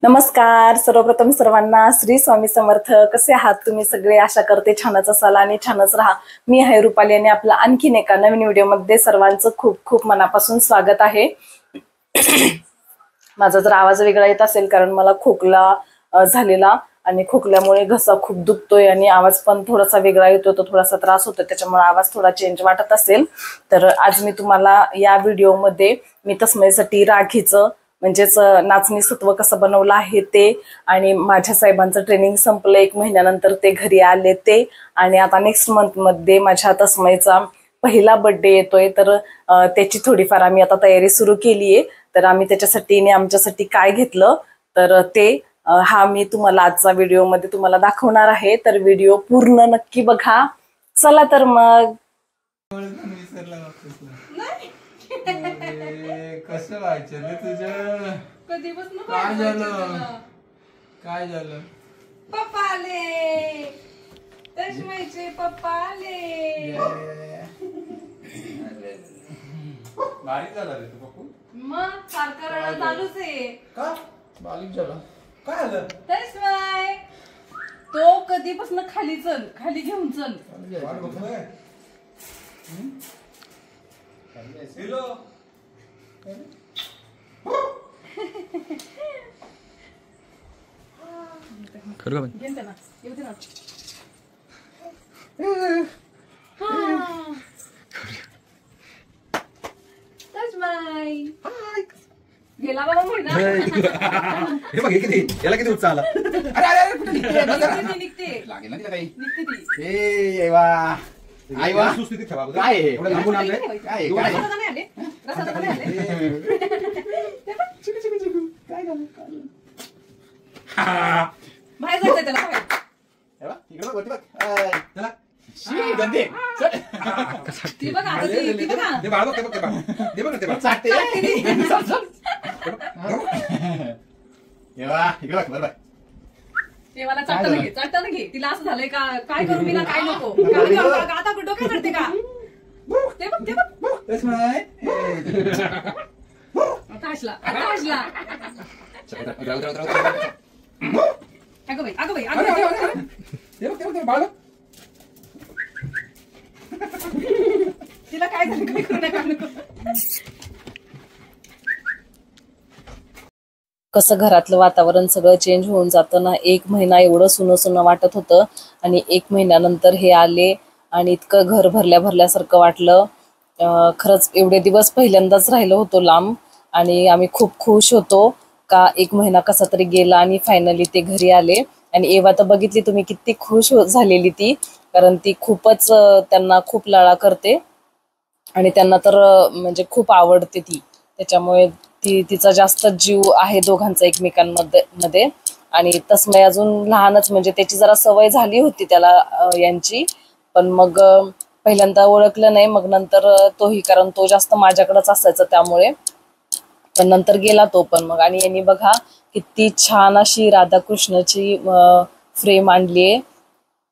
नमस्कार. सर्वप्रथम सर्वांना श्री स्वामी समर्थ. कसे आहात तुम्ही सगळे? आशा करते छानच असाल आणि छानच राहा. मी आहे रुपाली आणि आपलं आणखीन एका नवीन व्हिडिओमध्ये सर्वांचं खूप खूप मनापासून स्वागत आहे. माझा जर आवाज वेगळा येत असेल कारण मला खोकला झालेला आणि खोकल्यामुळे घसा खूप दुखतोय आणि आवाज पण थोडासा वेगळा येतो, तो थोडासा त्रास होतो, त्याच्यामुळे आवाज थोडा चेंज वाटत असेल. तर आज मी तुम्हाला या व्हिडिओमध्ये मी तस्मयसाठी राखीचं म्हणजेच नाचणी सत्व कसं बनवलं आहे ते, आणि माझ्या साहेबांचं ट्रेनिंग संपलं 1 महिन्यानंतर ते घरी आले ते, आणि आता नेक्स्ट मंथमध्ये माझ्या तस्मयचा पहिला बर्थडे येतोय, तर त्याची थोडीफार आम्ही आता तयारी सुरू केली आहे. तर आम्ही त्याच्यासाठी आणि आमच्यासाठी काय घेतलं तर ते हा मी तुम्हाला आजचा व्हिडिओमध्ये तुम्हाला दाखवणार आहे. तर व्हिडिओ पूर्ण नक्की बघा. चला तर मग. कसं व्हायचं रे तुझं? कधीपासून काय झालं? काय झालं? पप्पा आले. तश्मयचे पप्पा आले. बारीक झाला रे तू पप्पू. मग सारखं रडणं चालूच आहे. का बारीक झाला? काय झालं? तश्मय तो कधीपासून खाली चल, खाली घेऊन चल. खरं घेऊन दे ना, येऊ दे ना. तश्मय गेला बाबा महिना. हे बघ किती याला किती उत्साह आला. अरे अरे अरे निघते लागेल ना तिला काही. निघते ती. ए वा आई वा सुस्थितीत ठेवा. काय आहे एवढं लांबून आणलंय? काय आहे? काय आहे? रसाला नाही आले, रसाला नाही आले. काय झालं? बाहेर जायचं त्याला बाहेर. हे बघ इकडे बघ, वरती बघ. चला शी गंदे. चल. ती बघा आता ती बघा. ते बाळ बघ, ते बघ, ते बाळ. ते बघ, ते बाळ. चाटते. चल, चल. हे बघ, इकडे बघ, बरोबर. ते मला चाटताना घे. तिला असं झालंय का काय करू मी ना काय नको. आता डोक्यात चढते का? ते बघ ते बघ. तस्मय. आता हसला, आता हसला. उतरा, उतरा, उतरा, उतरा. अगं बाई, अगं बाई, अरे, अगं अरे, बाई. अरे. ते बघ, ते बघ, ते बाळ बघ. तिला काय झालं काय करू नका नको. कसं घरातलं वातावरण सगळं चेंज होऊन जातं ना. 1 महिना एवढं सुनं सुनं वाटत होतं आणि 1 महिन्यानंतर हे आले आणि इतकं घर भरल्या भरल्यासारखं वाटलं. खरंच एवढे दिवस पहिल्यांदाच राहिलो होतो लांब आणि आम्ही खूप खुश होतो का 1 महिना कसा तरी गेला आणि फायनली ते घरी आले. आणि एव्हा तर बघितली तुम्ही किती खुश झालेली ती, कारण ती खूपच त्यांना खूप लळा करते आणि त्यांना तर म्हणजे खूप आवडते ती, त्याच्यामुळे तिचा जास्त जीव आहे दोघांचा एकमेकांमध्ये. आणि तस्मय अजून लहानच, म्हणजे त्याची जरा सवय झाली होती त्याला यांची, पण मग पहिल्यांदा ओळखलं नाही, मग नंतर तोही, कारण तो जास्त माझ्याकडेच असायचा त्यामुळे, पण नंतर गेला तो पण. मग आणि यांनी बघा किती छान अशी राधाकृष्णाची फ्रेम आणलीये,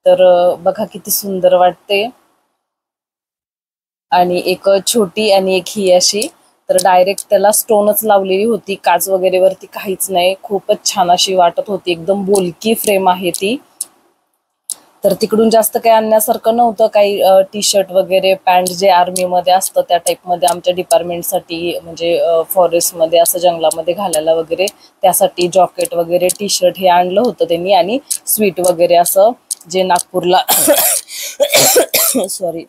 तर बघा किती सुंदर वाटते. आणि एक छोटी आणि एक ही अशी, तर डायरेक्ट त्याला स्टोनच लावलेली होती, काच वगैरे वरती काहीच नाही. खूपच छान अशी वाटत होती, एकदम बोलकी फ्रेम आहे ती. तर तिकडून जास्त काही आणण्यासारखं नव्हतं, काही टी शर्ट वगैरे, पॅन्ट जे आर्मीमध्ये असतं त्या टाईपमध्ये आमच्या डिपार्टमेंटसाठी, म्हणजे फॉरेस्टमध्ये असं जंगलामध्ये घालायला वगैरे, त्यासाठी जॉकेट वगैरे, टी शर्ट हे आणलं होतं त्यांनी, आणि स्वीट वगैरे असं जे नागपूरला सॉरी,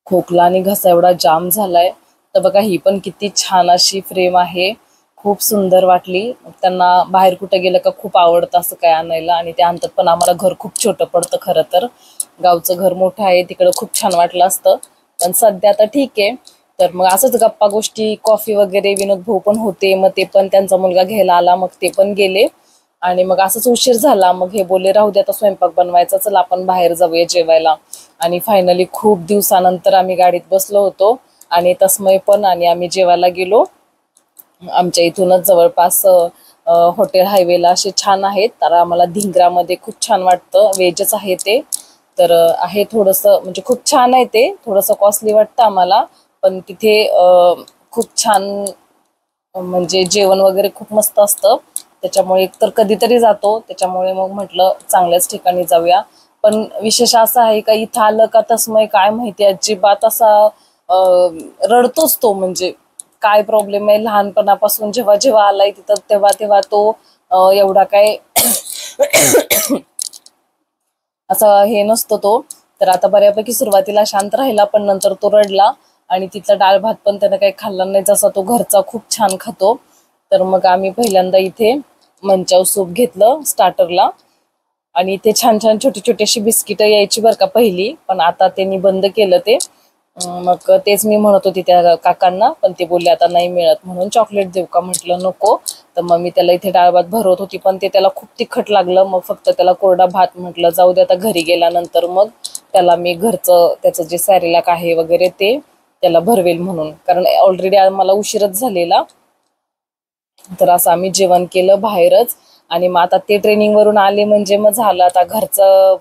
खोकला आणि घसा एवढा जाम झालाय. तर बघा ही पण किती छान अशी फ्रेम आहे, खूप सुंदर वाटली. त्यांना बाहेर कुठे गेलं का खूप आवडतं असं काय आणायला, आणि ते आणतात. पण आम्हाला घर खूप छोटं पडतं, खरं तर गावचं घर मोठं आहे, तिकडं खूप छान वाटलं असतं, पण सध्या तर ठीक आहे. तर मग असंच गप्पा गोष्टी, कॉफी वगैरे, विनोद भाऊ पण होते, मग ते पण त्यांचा मुलगा घ्यायला आला, मग ते पण गेले आणि मग असंच उशीर झाला. मग हे बोलले राहू दे आता स्वयंपाक बनवायचा, चला आपण बाहेर जाऊया जेवायला. आणि फायनली खूप दिवसानंतर आम्ही गाडीत बसलो होतो आणि तस्मय पण, आणि आम्ही जेवायला गेलो. आमच्या इथूनच जवळपास हॉटेल हायवेला असे छान आहेत, तर आम्हाला धिंग्रामध्ये खूप छान वाटतं, व्हेजच आहे ते. तर आहे थोडंसं, म्हणजे खूप छान आहे ते, थोडंसं कॉस्टली वाटतं आम्हाला, पण तिथे खूप छान म्हणजे जेवण वगैरे खूप मस्त असतं. त्याच्यामुळे एकतर कधीतरी जातो, त्याच्यामुळे मग म्हटलं चांगल्याच ठिकाणी जाऊया. पण विशेष असं आहे का इथं आलं का तस्मय काय माहिती अजिबात असा रडतोच तो. म्हणजे काय प्रॉब्लेम आहे, लहानपणापासून जेव्हा जेव्हा आलाय तिथं तेव्हा तेव्हा तो एवढा काय असं हे नसतो तो. तर आता बऱ्यापैकी सुरुवातीला शांत राहिला, पण नंतर तो रडला आणि तिथला डाळ भात पण त्यानं काही खाल्ला नाही, जसा तो घरचा खूप छान खातो. तर मग आम्ही पहिल्यांदा इथे मंचाव सूप घेतलं स्टार्टरला, आणि इथे छान छान छोटी छोटी अशी बिस्किटं यायची बरं का पहिली, पण आता त्यांनी बंद केलं ते. मग तेच मी म्हणत होती त्या काकांना, पण ते बोलले आता नाही मिळत म्हणून चॉकलेट देऊ का, म्हटलं नको. तर मग मी त्याला इथे डाळ भात भरवत होती, पण ते त्याला खूप तिखट लागलं. मग फक्त त्याला कोरडा भात म्हटलं जाऊ दे, आता घरी गेल्यानंतर मग त्याला मी घरचं त्याचं जे सॅरिलॅक आहे वगैरे ते त्याला भरवेल म्हणून, कारण ऑलरेडी मला उशीरच झालेला. तर असं आम्ही जेवण केलं बाहेरच. आणि मग आता ते ट्रेनिंग वरून आले म्हणजे मग झालं आता घरचं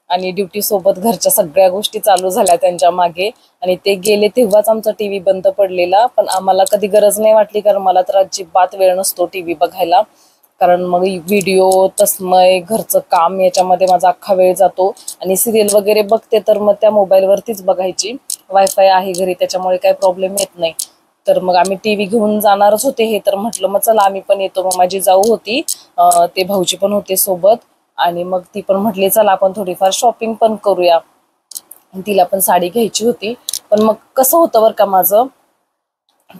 आणि ड्युटी सोबत घरच्या सगळ्या गोष्टी चालू झाल्या त्यांच्या मागे. आणि ते गेले तेव्हाच आमचा टीव्ही बंद पडलेला, पण आम्हाला कधी गरज नाही वाटली, कारण मला तर अजिबात वेळ नसतो टीव्ही बघायला. कारण मग व्हिडिओ, तस्मय, घरचं काम याच्यामध्ये माझा अख्खा वेळ जातो. आणि सिरियल वगैरे बघते तर मग त्या मोबाईलवरतीच बघायची. वायफाय आहे घरी त्याच्यामुळे काही प्रॉब्लेम येत नाही. तर मग आम्ही टीव्ही घेऊन जाणारच होते हे, तर म्हटलं मग चला आम्ही पण येतो. मग माझी जाऊ होती, ते भाऊजी पण होते सोबत, आणि मग ती पण म्हटली चला आपण थोडीफार शॉपिंग पण करूया. तिला पण साडी घ्यायची होती. पण मग कसं होतं बरं का, माझं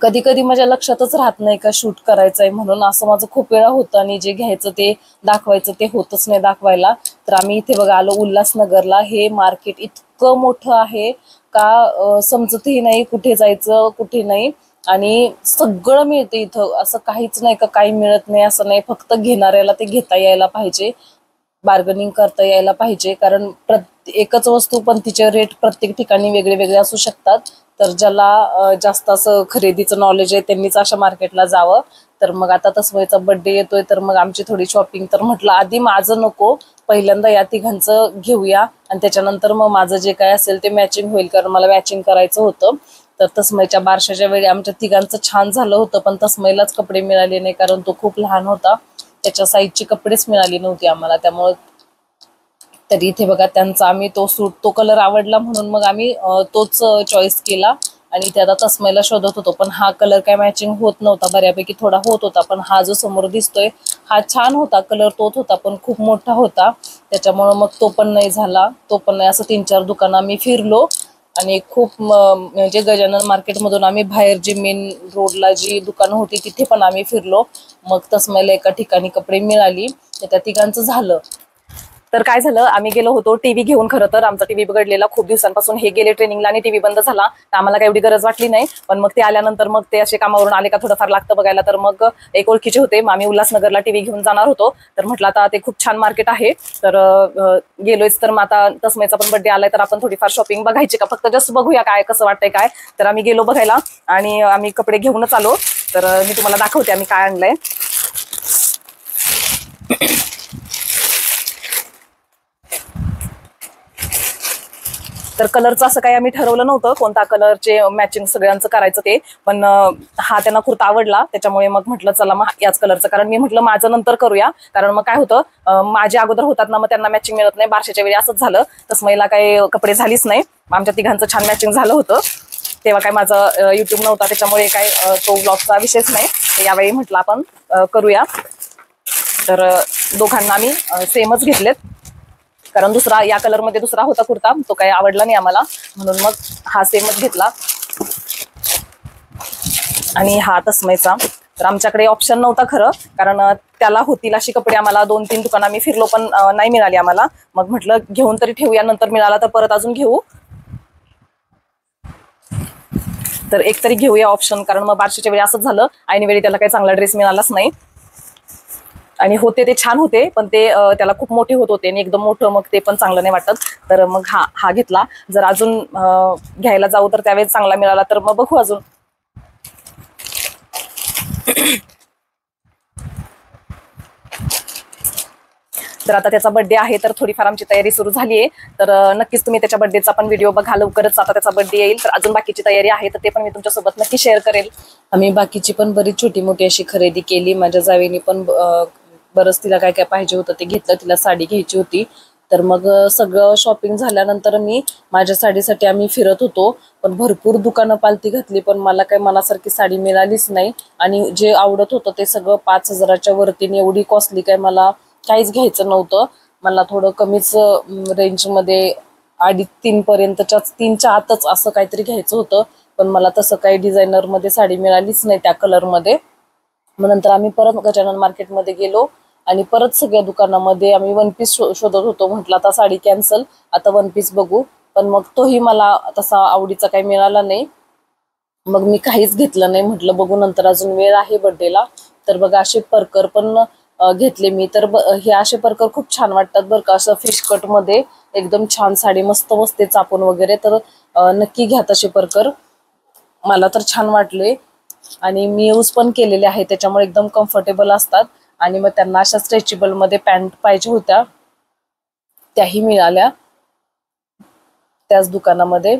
कधी कधी माझ्या लक्षातच राहत नाही का शूट करायचंय म्हणून, असं माझं खूप वेळा होतं. आणि जे घ्यायचं ते दाखवायचं ते होतच नाही दाखवायला. तर आम्ही इथे बघा आलो उल्हासनगरला. हे मार्केट इतकं मोठं आहे का समजतही नाही कुठे जायचं कुठे नाही. आणि सगळं मिळतं इथं, असं काहीच नाही का काही मिळत नाही असं नाही. फक्त घेणाऱ्याला ते घेता यायला पाहिजे, बार्गनिंग करता यायला पाहिजे. कारण एकच वस्तू पण तिचे रेट प्रत्येक ठिकाणी वेगळे वेगळे असू शकतात. तर ज्याला जास्त असं खरेदीचं नॉलेज आहे त्यांनीच अशा मार्केटला जावं. तर मग आता तस्मयचा बर्थडे येतोय, तर मग आमची थोडी शॉपिंग. तर म्हटलं आधी माझं नको, पहिल्यांदा या तिघांचं घेऊया आणि त्याच्यानंतर मग माझं जे काय असेल ते मॅचिंग होईल, कारण मला मॅचिंग करायचं होतं. तर तस्मयच्या बारशाच्या वेळी आमच्या तिघांचं छान झालं होतं, पण तस्मयलाच कपडे मिळाले नाही कारण तो खूप लहान होता. त्याच्या साईजची कपडेच मिळाली नव्हती आम्हाला, त्यामुळे. तरी इथे बघा त्यांचा आम्ही तो सूट, तो कलर आवडला म्हणून मग आम्ही तोच चॉईस केला. आणि ते आता तस्मयला शोधत होतो, पण हा कलर काय मॅचिंग होत नव्हता. बऱ्यापैकी थोडा होत होता, पण हा जो समोर दिसतोय हा छान होता, कलर तोच होता पण खूप मोठा होता. त्याच्यामुळं मग तो पण नाही झाला, तो पण नाही. असं 3-4 दुकानं आम्ही फिरलो. आणि खूप म्हणजे गजानन मार्केटमधून आम्ही बाहेर जी मेन रोडला जी दुकानं होती तिथे पण आम्ही फिरलो. मग तस्मयला एका ठिकाणी कपडे मिळाली, तर त्या तिघांचं झालं. तर काय झालं, आम्ही गेलो होतो टीव्ही घेऊन. खरं तर आमचा टीव्ही बिघडलेला खूप दिवसांपासून, हे गेले ट्रेनिंगला आणि टीव्ही बंद झाला. तर आम्हाला काही एवढी गरज वाटली नाही. पण मग ते आल्यानंतर मग ते असे कामावरून आले का थोडंफार लागतं बघायला. तर मग एक ओळखीचे होते, मग आम्ही उल्हासनगरला टीव्ही घेऊन जाणार होतो. तर म्हटलं आता ते खूप छान मार्केट आहे, तर गेलोयच. तर मग आता तस्मयचा पण बर्थडे आलाय, तर आपण थोडीफार शॉपिंग बघायची का, फक्त जस्ट बघूया काय कसं वाटतंय काय. तर आम्ही गेलो बघायला आणि आम्ही कपडे घेऊनच आलो. तर मी तुम्हाला दाखवते आम्ही काय आणलंय. तर कलरचं असं काही आम्ही ठरवलं नव्हतं कोणता कलरचे मॅचिंग सगळ्यांचं करायचं ते, पण हा त्यांना कुर्ता आवडला त्याच्यामुळे मग म्हटलं चला मग याच कलरचं. कारण मी म्हटलं माझं नंतर करूया, कारण मग काय होतं माझे अगोदर होतात ना, मग त्यांना मॅचिंग मिळत नाही. बारशाच्या वेळी असंच झालं, तस्मयला काही कपडे झालीच नाही. आमच्या तिघांचं छान मॅचिंग झालं होतं. तेव्हा काय माझं युट्यूब नव्हता त्याच्यामुळे काय तो ब्लॉगचा विषयच नाही. यावेळी म्हटलं आपण करूया. तर दोघांना आम्ही सेमच घेतलेत, कारण दुसरा या कलरमध्ये दुसरा होता कुर्ता, तो काही आवडला नाही आम्हाला, म्हणून मग हा सेमच घेतला. आणि हा तस्मयचा. तर आमच्याकडे ऑप्शन नव्हता खरं, कारण त्याला होतील अशी कपडे आम्हाला 2-3 दुकानं आम्ही फिरलो पण नाही मिळाली आम्हाला. मग म्हटलं घेऊन तरी ठेवूया, नंतर मिळाला तर परत अजून घेऊ. तर एक तरी घेऊया ऑप्शन, कारण मग बारशीच्या वेळी असंच झालं, ऐन वेळी त्याला काही चांगला ड्रेस मिळालाच नाही. आणि होते ते छान होते, पण ते त्याला खूप मोठे होत होते आणि एकदम मोठं मग ते पण चांगलं नाही वाटत. तर मग हा घेतला. जर अजून घ्यायला जाऊ तर त्यावेळेस चांगला मिळाला तर मग बघू अजून. तर आता त्याचा बर्थडे आहे, तर थोडीफार आमची तयारी सुरू झाली आहे. तर नक्कीच तुम्ही त्याच्या बर्थडेचा पण व्हिडिओ बघा लवकरच. आता त्याचा बर्थडे येईल, तर अजून बाकीची तयारी आहे, तर ते पण मी तुमच्यासोबत नक्की शेअर करेल. आम्ही बाकीची पण बरीच छोटी मोठी अशी खरेदी केली. माझ्या जावेनी पण बरंच तिला काय काय पाहिजे होतं ते घेतलं. तिला साडी घ्यायची होती. तर मग सगळं शॉपिंग झाल्यानंतर मी माझ्या साडीसाठी आम्ही फिरत होतो, पण भरपूर दुकानं पालती घातली, पण मला काही मनासारखी साडी मिळालीच नाही. आणि जे आवडत होतं ते सगळं 5,000च्या वरती, एवढी कॉस्टली काय मला काहीच घ्यायचं नव्हतं. मला थोडं कमीच रेंजमध्ये 2.5-3 पर्यंतच्याच, 3च्या आतच असं काहीतरी घ्यायचं होतं, पण मला तसं काही डिझायनरमध्ये साडी मिळालीच नाही त्या कलरमध्ये. मग नंतर आम्ही परत गजानन मार्केटमध्ये गेलो आणि परत सगळ्या दुकानामध्ये आम्ही वन पीस शोधत होतो. म्हटलं आता साडी कॅन्सल, आता वन पीस बघू, पण मग तोही मला तसा आवडीचा काही मिळाला नाही. मग मी काहीच घेतलं नाही. म्हटलं बघू नंतर, अजून वेळ आहे बर्थडेला. तर बघा असे परकर पण घेतले मी. तर हे असे परकर खूप छान वाटतात बरं का, असं फिश कट मध्ये एकदम छान साडी मस्त बसते चापून वगैरे. तर नक्की घ्या तसे परकर, मला तर छान वाटले आणि मी यूज पण केलेले आहे, त्याच्यामुळे एकदम कम्फर्टेबल असतात. आणि मग त्यांना अशा स्ट्रेचेबल मध्ये पॅन्ट पाहिजे होत्या, त्याही मिळाल्या त्याच दुकानामध्ये.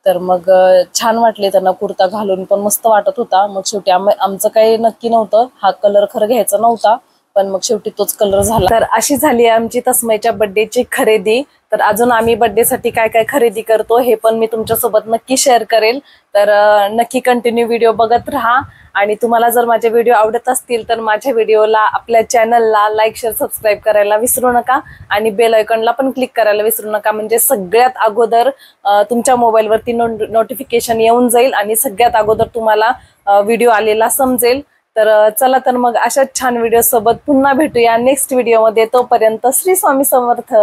तर मग छान वाटले त्यांना, कुर्ता घालून पण मस्त वाटत होता. मग शेवटी आमचं काही नक्की नव्हतं, हा कलर खरं घ्यायचा नव्हता, पण मग शेवटी तोच कलर झाला. तर अशी झाली आमची तस्मयच्या बर्थडेची खरेदी. तर अजून आम्ही बर्थडेसाठी काय काय खरेदी करतो हे पण मी तुमच्यासोबत नक्की शेअर करेल. तर नक्की कंटिन्यू व्हिडिओ बघत राहा. आणि तुम्हाला जर माझे व्हिडिओ आवडत असतील तर माझ्या व्हिडिओला, आपल्या चॅनलला लाईक, शेअर, सबस्क्राईब करायला विसरू नका आणि बेल आयकॉनला पण क्लिक करायला विसरू नका, म्हणजे सगळ्यात अगोदर तुमच्या मोबाईलवरती नोटिफिकेशन येऊन जाईल आणि सगळ्यात अगोदर तुम्हाला व्हिडिओ आलेला समजेल. तर चला तर मग अशाच छान व्हिडिओ सोबत पुन्हा भेटूया नेक्स्ट व्हिडिओमध्ये. तोपर्यंत श्री स्वामी समर्थ.